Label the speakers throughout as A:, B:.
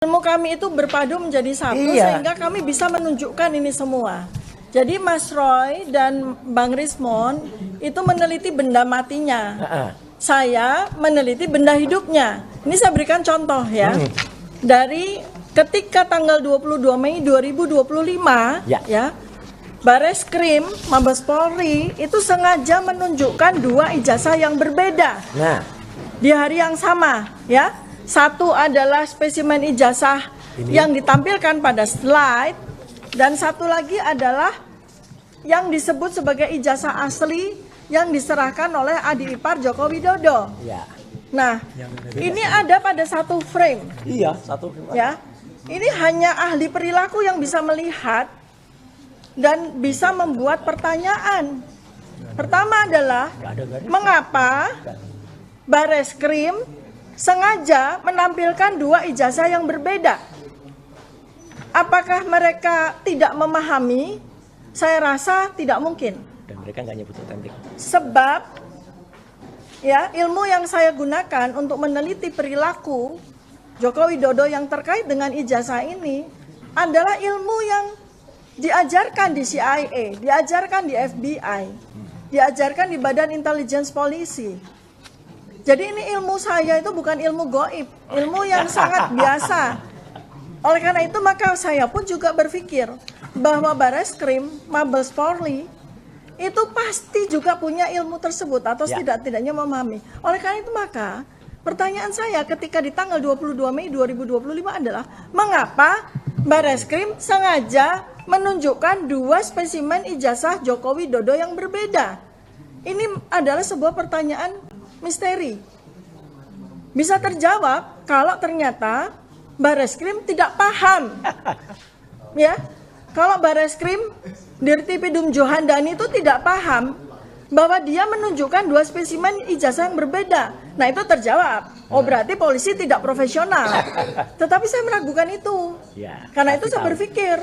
A: Ilmu kami itu berpadu menjadi satu sehingga kami bisa menunjukkan ini semua. Jadi Mas Roy dan Bang Rismon itu meneliti benda matinya. Saya meneliti benda hidupnya. Ini saya berikan contoh ya. Dari ketika tanggal 22 Mei 2025 ya. Bareskrim Mabes Polri itu sengaja menunjukkan dua ijazah yang berbeda. Di hari yang sama ya. Satu adalah spesimen ijazah yang ditampilkan pada slide, dan satu lagi adalah yang disebut sebagai ijazah asli yang diserahkan oleh adik ipar Joko Widodo. Nah, ini ada pada satu frame.
B: Satu frame.
A: Ya, ini hanya ahli perilaku yang bisa melihat dan bisa membuat pertanyaan. Pertama adalah mengapa Bareskrim sengaja menampilkan dua ijazah yang berbeda? Apakah mereka tidak memahami? Saya rasa tidak mungkin.
B: Dan mereka nggak nyebut otentik.
A: Sebab ya, ilmu yang saya gunakan untuk meneliti perilaku Joko Widodo yang terkait dengan ijazah ini adalah ilmu yang diajarkan di CIA, diajarkan di FBI, diajarkan di Badan Intelligence Polisi. Jadi ini ilmu saya itu bukan ilmu goib, ilmu yang sangat biasa. Oleh karena itu maka saya pun juga berpikir bahwa Bareskrim Mabes Polri itu pasti juga punya ilmu tersebut atau tidak-tidaknya memahami. Oleh karena itu maka pertanyaan saya ketika di tanggal 22 Mei 2025 adalah mengapa Bareskrim sengaja menunjukkan dua spesimen ijazah Joko Widodo yang berbeda? Ini adalah sebuah pertanyaan misteri. Bisa terjawab kalau ternyata Bareskrim tidak paham. Ya, kalau Bareskrim Dirtipidum Johandani itu tidak paham bahwa dia menunjukkan dua spesimen ijazah yang berbeda. Nah, itu terjawab. Oh, berarti polisi tidak profesional. Tetapi saya meragukan itu. Karena itu saya berpikir,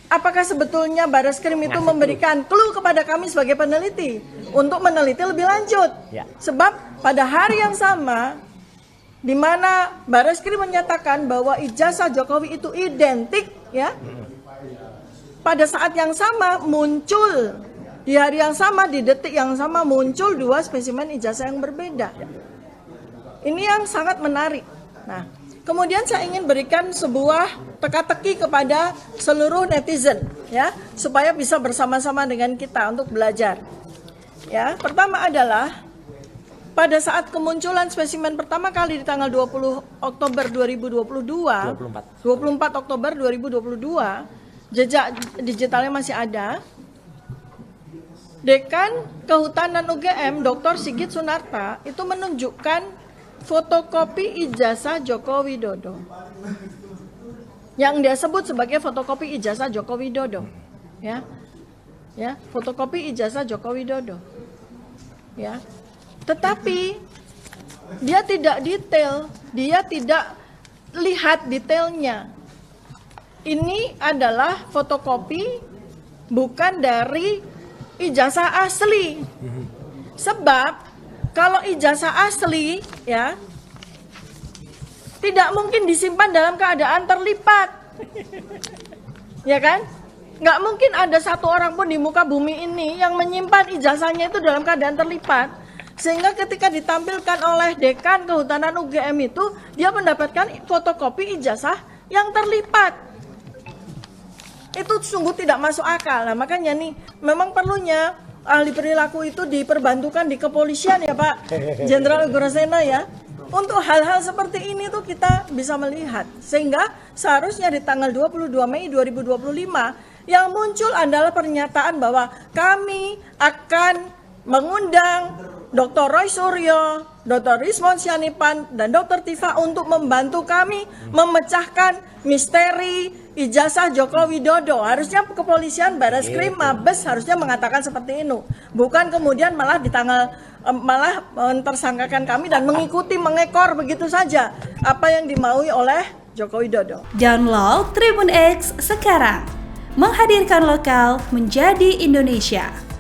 A: apakah sebetulnya Bareskrim itu memberikan clue kepada kami sebagai peneliti untuk meneliti lebih lanjut? Sebab pada hari yang sama, di mana Bareskrim menyatakan bahwa ijazah Jokowi itu identik, ya, pada saat yang sama muncul, di hari yang sama, di detik yang sama muncul dua spesimen ijazah yang berbeda. Ini yang sangat menarik. Nah, kemudian saya ingin berikan sebuah teka-teki kepada seluruh netizen, ya, supaya bisa bersama-sama dengan kita untuk belajar. Ya, pertama adalah pada saat kemunculan spesimen pertama kali di tanggal 20 Oktober 2022, 24 Oktober 2022, jejak digitalnya masih ada. Dekan Kehutanan UGM, Dr. Sigit Sunarta, itu menunjukkan fotokopi ijazah Joko Widodo. Yang dia sebut sebagai fotokopi ijazah Joko Widodo. Ya. Ya, fotokopi ijazah Joko Widodo. Ya. Tetapi dia tidak detail, dia tidak lihat detailnya. Ini adalah fotokopi bukan dari ijazah asli. Sebab kalau ijazah asli, ya, tidak mungkin disimpan dalam keadaan terlipat. Ya kan? Nggak mungkin ada satu orang pun di muka bumi ini yang menyimpan ijazahnya itu dalam keadaan terlipat. Sehingga ketika ditampilkan oleh Dekan Kehutanan UGM itu, dia mendapatkan fotokopi ijazah yang terlipat. Itu sungguh tidak masuk akal. Nah, makanya nih, memang perlunya ahli perilaku itu diperbantukan di kepolisian ya Pak Jenderal Ugurasena ya. Untuk hal-hal seperti ini tuh kita bisa melihat. Sehingga seharusnya di tanggal 22 Mei 2025 yang muncul adalah pernyataan bahwa kami akan mengundang Dr. Roy Suryo, Dr. Rismon Sianipan, dan Dr. Tifa untuk membantu kami memecahkan misteri ijazah Joko Widodo. Harusnya kepolisian, Bareskrim, Mabes harusnya mengatakan seperti itu. Bukan kemudian malah malah mentersangkakan kami dan mengikuti, mengekor begitu saja apa yang dimaui oleh Joko Widodo.
C: Download Tribun X sekarang, menghadirkan lokal menjadi Indonesia.